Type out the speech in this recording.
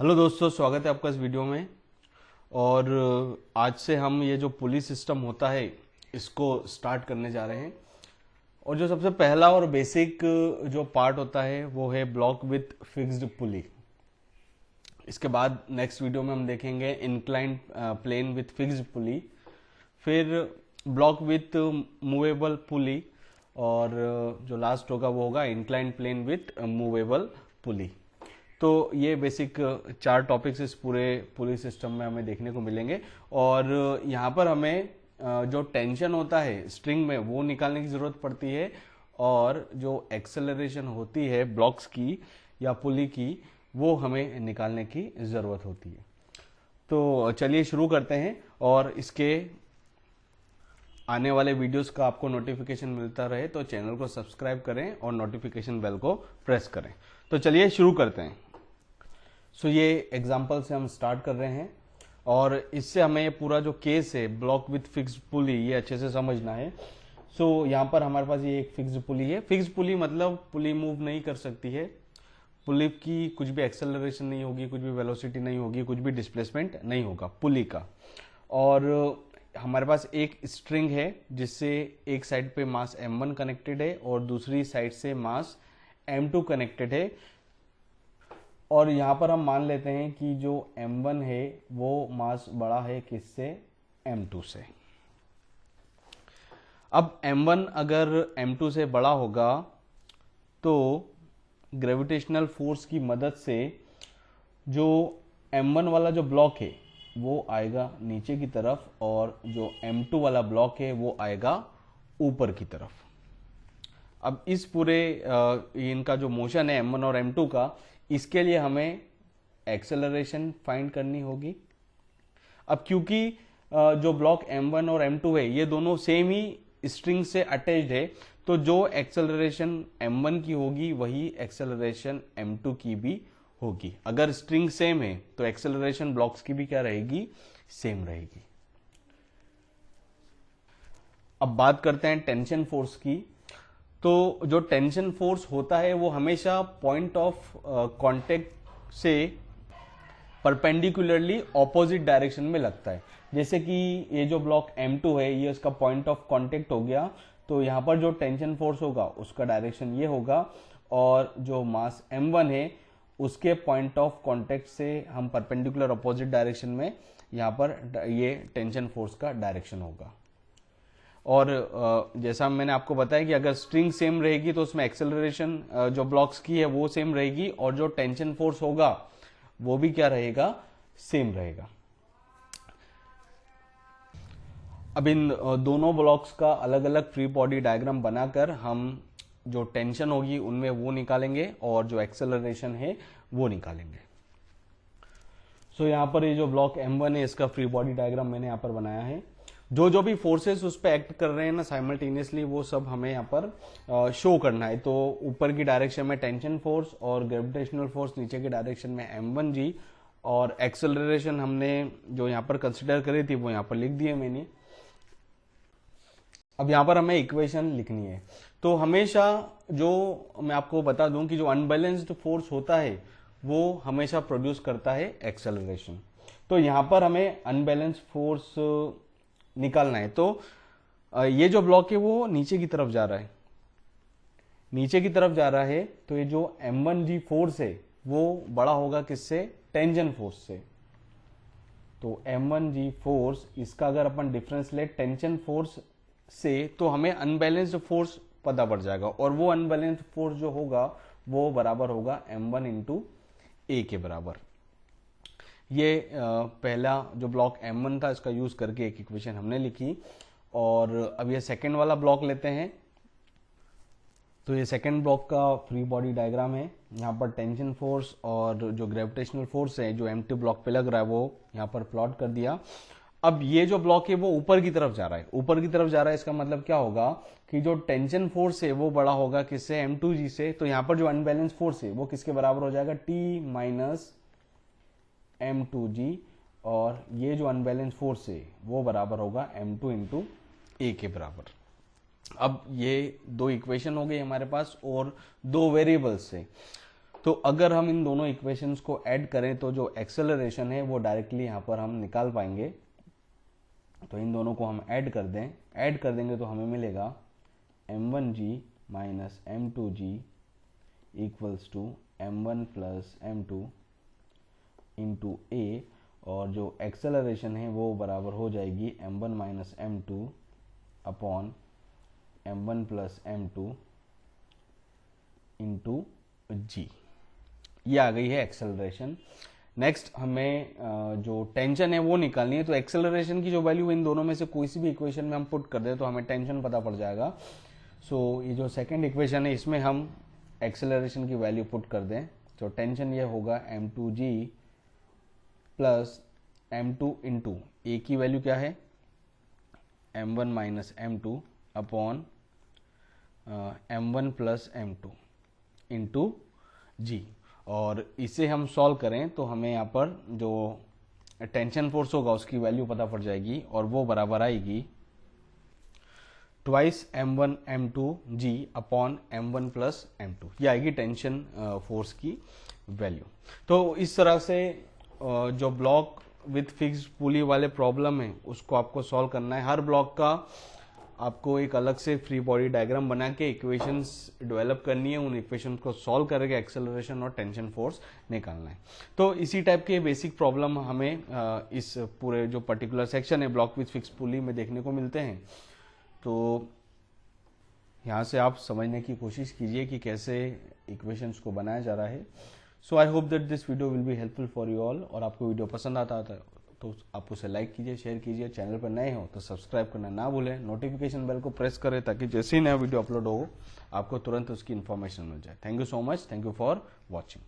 Hello दोस्तों, स्वागत है आपका इस वीडियो में। और आज से हम ये जो पुली सिस्टम होता है इसको स्टार्ट करने जा रहे हैं। और जो सबसे पहला और बेसिक जो पार्ट होता है वो है ब्लॉक विथ फिक्स्ड पुली। इसके बाद नेक्स्ट वीडियो में हम देखेंगे inclined plane with fixed pulley, फिर ब्लॉक विथ मूवेबल पुली, और जो लास्ट होगा वो होगा inclined plane with movable pulley. तो ये बेसिक चार टॉपिक्स इस पूरे पुली सिस्टम में हमें देखने को मिलेंगे। और यहाँ पर हमें जो टेंशन होता है स्ट्रिंग में वो निकालने की जरूरत पड़ती है, और जो एक्सेलरेशन होती है ब्लॉक्स की या पुली की वो हमें निकालने की जरूरत होती है। तो चलिए शुरू करते हैं, और इसके आने वाले वीडियोस का आपको नोटिफिकेशन मिलता रहे तो चैनल को सब्सक्राइब करें और नोटिफिकेशन बेल को प्रेस करें। तो चलिए शुरू करते हैं। ये एग्जाम्पल से हम स्टार्ट कर रहे हैं, और इससे हमें ये पूरा जो केस है ब्लॉक विथ फिक्स्ड पुली ये अच्छे से समझना है। यहाँ पर हमारे पास ये एक फिक्स्ड पुली है। फिक्स्ड पुली मतलब पुली मूव नहीं कर सकती है, पुली की कुछ भी एक्सेलरेशन नहीं होगी, कुछ भी वेलोसिटी नहीं होगी, कुछ भी डिस्प्लेसमेंट नहीं होगा पुली का। और हमारे पास एक स्ट्रिंग है जिससे एक साइड पे मास m1 कनेक्टेड है और दूसरी साइड से मास m2 कनेक्टेड है। और यहाँ पर हम मान लेते हैं कि जो m1 है वो मास बड़ा है किससे, m2 से। अब m1 अगर m2 से बड़ा होगा तो ग्रेविटेशनल फोर्स की मदद से जो m1 वाला जो ब्लॉक है वो आएगा नीचे की तरफ, और जो m2 वाला ब्लॉक है वो आएगा ऊपर की तरफ। अब इस पूरे इनका जो मोशन है m1 और m2 का, इसके लिए हमें एक्सेलरेशन फाइंड करनी होगी। अब क्योंकि जो ब्लॉक m1 और m2 है ये दोनों सेम ही स्ट्रिंग से अटैच्ड है, तो जो एक्सेलरेशन m1 की होगी वही एक्सेलरेशन m2 की भी होगी। अगर स्ट्रिंग सेम है तो एक्सेलरेशन ब्लॉक्स की भी क्या रहेगी, सेम रहेगी। अब बात करते हैं टेंशन फोर्स की। तो जो टेंशन फोर्स होता है वो हमेशा पॉइंट ऑफ कांटेक्ट से परपेंडिकुलरली ऑपोजिट डायरेक्शन में लगता है। जैसे कि ये जो ब्लॉक m2 है ये उसका पॉइंट ऑफ कांटेक्ट हो गया, तो यहाँ पर जो टेंशन फोर्स होगा उसका डायरेक्शन ये होगा, और जो मास m1 है उसके पॉइंट ऑफ कांटेक्ट से हम परपेंडिकुलर ऑपोजिट डायरेक्शन में यहाँ पर ये टेंशन फोर्स का डायरेक्शन होगा। और जैसा मैंने आपको बताया कि अगर स्ट्रिंग सेम रहेगी तो उसमें एक्सेलरेशन जो ब्लॉक्स की है वो सेम रहेगी, और जो टेंशन फोर्स होगा वो भी क्या रहेगा, सेम रहेगा। अब इन दोनों ब्लॉक्स का अलग अलग फ्री बॉडी डायग्राम बनाकर हम जो टेंशन होगी उनमें वो निकालेंगे और जो एक्सेलरेशन है वो निकालेंगे। यहाँ पर ये जो ब्लॉक m1 है इसका फ्री बॉडी डायग्राम मैंने यहाँ पर बनाया है। जो भी फोर्सेस उस पर एक्ट कर रहे हैं ना साइमल्टेनियसली, वो सब हमें यहाँ पर शो करना है। तो ऊपर की डायरेक्शन में टेंशन फोर्स और ग्रेविटेशनल फोर्स नीचे की डायरेक्शन में m1g, और एक्सेलरेशन हमने जो यहाँ पर कंसिडर करी थी वो यहाँ पर लिख दी है मैंने। अब यहाँ पर हमें इक्वेशन लिखनी है। तो हमेशा जो मैं आपको बता दूं कि जो अनबैलेंस्ड फोर्स होता है वो हमेशा प्रोड्यूस करता है एक्सेलरेशन। तो यहाँ पर हमें अनबैलेंस्ड फोर्स निकालना है। तो ये जो ब्लॉक है वो नीचे की तरफ जा रहा है, नीचे की तरफ जा रहा है, तो ये जो m1g फोर्स है वो बड़ा होगा किससे, टेंशन फोर्स से। तो m1g फोर्स, इसका अगर अपन डिफरेंस ले टेंशन फोर्स से तो हमें अनबैलेंस्ड फोर्स पता पड़ जाएगा, और वो अनबैलेंस्ड फोर्स जो होगा वो बराबर होगा m1 इंटू ए के बराबर। ये पहला जो ब्लॉक m1 था इसका यूज करके एक इक्वेशन हमने लिखी। और अब ये सेकेंड वाला ब्लॉक लेते हैं। तो ये सेकेंड ब्लॉक का फ्री बॉडी डायग्राम है। यहाँ पर टेंशन फोर्स और जो ग्रेविटेशनल फोर्स है जो एम्प्टी ब्लॉक पे लग रहा है वो यहाँ पर प्लॉट कर दिया। अब ये जो ब्लॉक है वो ऊपर की तरफ जा रहा है, ऊपर की तरफ जा रहा है, इसका मतलब क्या होगा कि जो टेंशन फोर्स है वो बड़ा होगा किससे, m2g से। तो यहाँ पर जो अनबैलेंस फोर्स है वो किसके बराबर हो जाएगा, t माइनस m2g, और ये जो अनबैलेंस फोर्स है वो बराबर होगा m2 इंटू ए के बराबर। अब ये दो इक्वेशन हो गई हमारे पास और दो वेरिएबल्स है। तो अगर हम इन दोनों इक्वेशंस को ऐड करें तो जो एक्सेलरेशन है वो डायरेक्टली यहाँ पर हम निकाल पाएंगे। तो इन दोनों को हम ऐड कर देंगे तो हमें मिलेगा m1g minus m2g equals to m1 plus m2 into a, और जो एक्सेलरेशन है वो बराबर हो जाएगी m1 minus m2 upon m1 plus m2 into g। ये आ गई है एक्सेलरेशन। नेक्स्ट हमें जो टेंशन है वो निकालनी है। तो एक्सेलरेशन की जो वैल्यू इन दोनों में से कोई सी भी इक्वेशन में हम पुट कर दें तो हमें टेंशन पता पड़ जाएगा। सो ये जो सेकंड इक्वेशन है इसमें हम एक्सेलरेशन की वैल्यू पुट कर दें तो टेंशन ये होगा m2g प्लस m2 इंटू ए की वैल्यू क्या है m1 minus m2 upon m1 plus m2 into g. और इसे हम सॉल्व करें तो हमें यहाँ पर जो टेंशन फोर्स होगा उसकी वैल्यू पता पड़ जाएगी और वो बराबर आएगी twice m1 m2 g upon m1 plus m2। ये आएगी टेंशन फोर्स की वैल्यू। तो इस तरह से जो ब्लॉक विथ फिक्स्ड पुली वाले प्रॉब्लम है उसको आपको सॉल्व करना है। हर ब्लॉक का आपको एक अलग से फ्री बॉडी डायग्राम बना के इक्वेशंस डेवलप करनी है, उन इक्वेशंस को सॉल्व करके एक्सेलरेशन और टेंशन फोर्स निकालना है। तो इसी टाइप के बेसिक प्रॉब्लम हमें इस पूरे जो पर्टिकुलर सेक्शन है ब्लॉक विथ फिक्स्ड पुली में देखने को मिलते हैं। तो यहाँ से आप समझने की कोशिश कीजिए कि कैसे इक्वेशंस को बनाया जा रहा है। So I hope that this video will be helpful for you all. और आपको वीडियो पसंद आता तो आप उसे लाइक कीजिए, शेयर कीजिए। चैनल पर नए हो तो सब्सक्राइब करना ना भूलें, नोटिफिकेशन बेल को प्रेस करें ताकि जैसे ही नया वीडियो अपलोड हो आपको तुरंत उसकी इन्फॉर्मेशन मिल जाए। Thank you so much. Thank you for watching.